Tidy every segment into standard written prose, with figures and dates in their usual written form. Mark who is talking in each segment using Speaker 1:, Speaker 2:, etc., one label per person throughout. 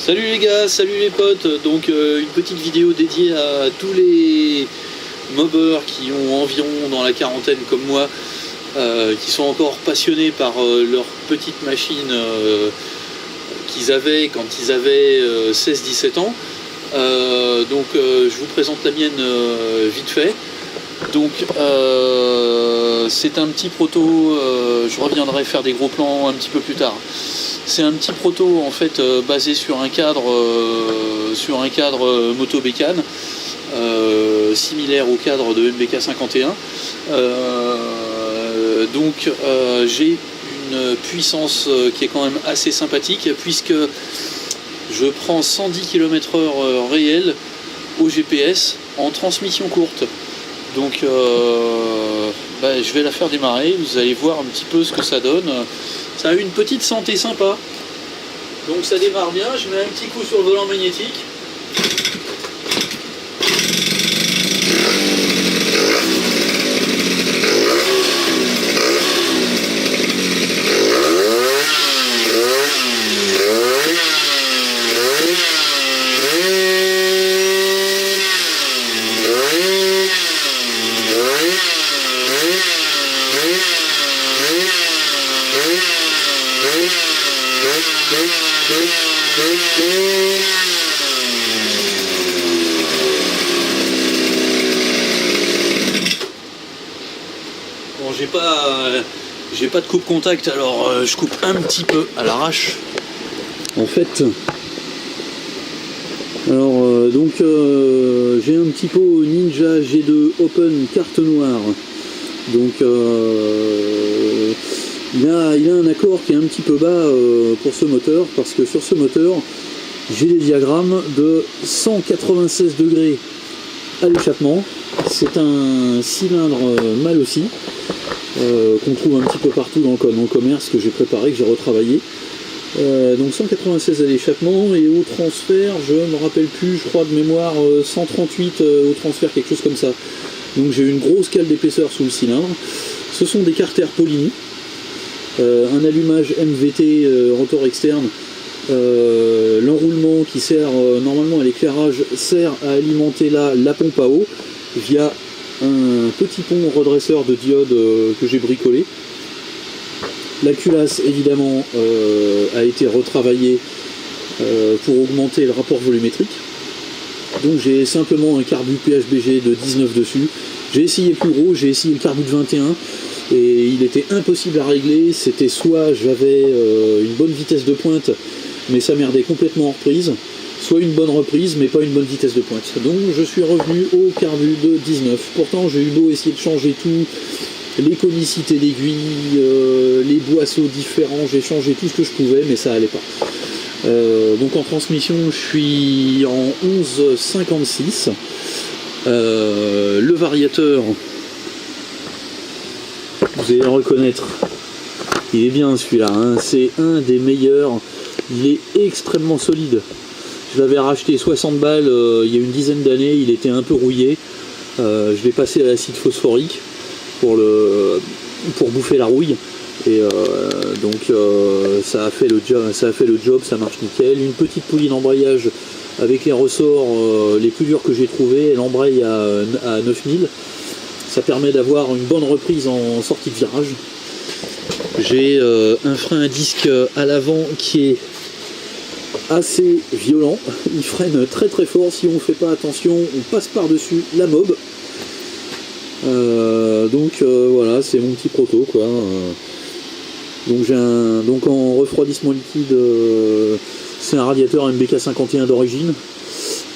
Speaker 1: Salut les gars, salut les potes. Donc une petite vidéo dédiée à tous les mobbers qui ont environ dans la quarantaine comme moi, qui sont encore passionnés par leur petite machine qu'ils avaient quand ils avaient 16-17 ans. Donc je vous présente la mienne vite fait. Donc c'est un petit proto, je reviendrai faire des gros plans un petit peu plus tard. C'est un petit proto en fait basé sur un cadre moto bécane, similaire au cadre de MBK 51. Donc j'ai une puissance qui est quand même assez sympathique puisque je prends 110 km/h réel au GPS en transmission courte. Donc je vais la faire démarrer, vous allez voir un petit peu ce que ça donne. Ça a une petite santé sympa. Donc ça démarre bien, je mets un petit coup sur le volant magnétique. Bon, j'ai pas de coupe contact, alors je coupe un petit peu à l'arrache. En fait, alors j'ai un petit pot Ninja G2 Open carte noire. Donc il a un accord qui est un petit peu bas pour ce moteur, parce que sur ce moteur j'ai des diagrammes de 196 degrés à l'échappement. C'est un cylindre mâle aussi, qu'on trouve un petit peu partout dans le commerce, que j'ai préparé, que j'ai retravaillé. Donc 196 à l'échappement, et au transfert, je ne me rappelle plus, je crois de mémoire 138 au transfert, quelque chose comme ça. Donc j'ai une grosse cale d'épaisseur sous le cylindre. Ce sont des carters Polini, un allumage MVT rotor externe, l'enroulement qui sert normalement à l'éclairage sert à alimenter la pompe à eau via un petit pont redresseur de diode que j'ai bricolé. La culasse évidemment a été retravaillée pour augmenter le rapport volumétrique. Donc j'ai simplement un carbu PHBG de 19 dessus. J'ai essayé plus gros, j'ai essayé le carbu de 21 et il était impossible à régler. C'était soit j'avais une bonne vitesse de pointe mais ça merdait complètement en reprise, soit une bonne reprise mais pas une bonne vitesse de pointe. Donc je suis revenu au carbu de 19. Pourtant j'ai eu beau essayer de changer tout, les conicités d'aiguilles, les boisseaux différents, j'ai changé tout ce que je pouvais mais ça allait pas. Donc en transmission je suis en 11,56. Le variateur, vous allez le reconnaître, il est bien celui-là, hein. C'est un des meilleurs, il est extrêmement solide. Je l'avais racheté 60 balles il y a une dizaine d'années, il était un peu rouillé. Je l'ai passé à l'acide phosphorique pour bouffer la rouille. Et ça a fait le job, ça marche nickel. Une petite poulie d'embrayage avec les ressorts les plus durs que j'ai trouvés, elle embraye à 9000. Ça permet d'avoir une bonne reprise en sortie de virage. J'ai un frein à disque à l'avant qui est assez violent, il freine très très fort, si on ne fait pas attention on passe par dessus la mob. Voilà, c'est mon petit proto quoi. Donc en refroidissement liquide, c'est un radiateur MBK 51 d'origine,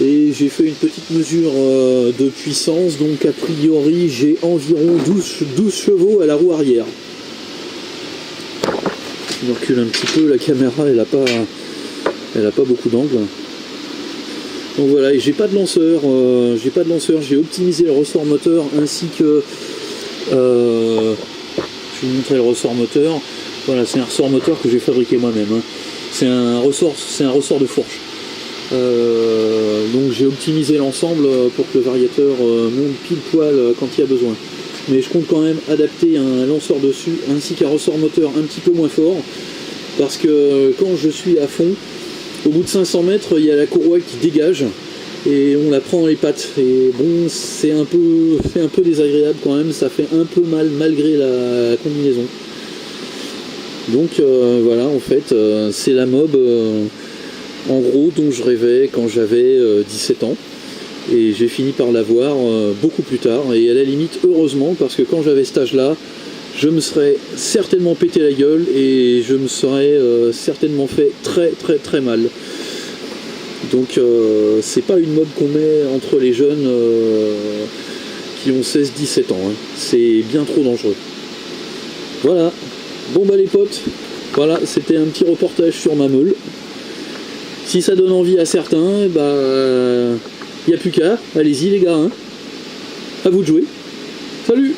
Speaker 1: et j'ai fait une petite mesure de puissance, donc a priori j'ai environ 12 chevaux à la roue arrière. Je recule un petit peu, la caméra elle a pas beaucoup d'angle. Donc voilà, et j'ai pas de lanceur, j'ai optimisé le ressort moteur ainsi que je vais vous montrer le ressort moteur. Voilà, c'est un ressort moteur que j'ai fabriqué moi-même, hein. C'est un ressort de fourche. Donc j'ai optimisé l'ensemble pour que le variateur monte pile poil quand il y a besoin. Mais je compte quand même adapter un lanceur dessus ainsi qu'un ressort moteur un petit peu moins fort, parce que quand je suis à fond, Au bout de 500 mètres, il y a la courroie qui dégage et on la prend dans les pattes. Et bon, c'est un peu désagréable quand même, ça fait un peu mal malgré la combinaison. Donc voilà, en fait, c'est la mob en gros dont je rêvais quand j'avais 17 ans. Et j'ai fini par l'avoir beaucoup plus tard. Et à la limite, heureusement, parce que quand j'avais cet âge-là, je me serais certainement pété la gueule et je me serais certainement fait très très très mal. Donc c'est pas une mob qu'on met entre les jeunes qui ont 16-17 ans. Hein. C'est bien trop dangereux. Voilà. Bon bah les potes, voilà, c'était un petit reportage sur ma meule. Si ça donne envie à certains, bah y a plus qu'à. Allez-y les gars, hein. À vous de jouer. Salut!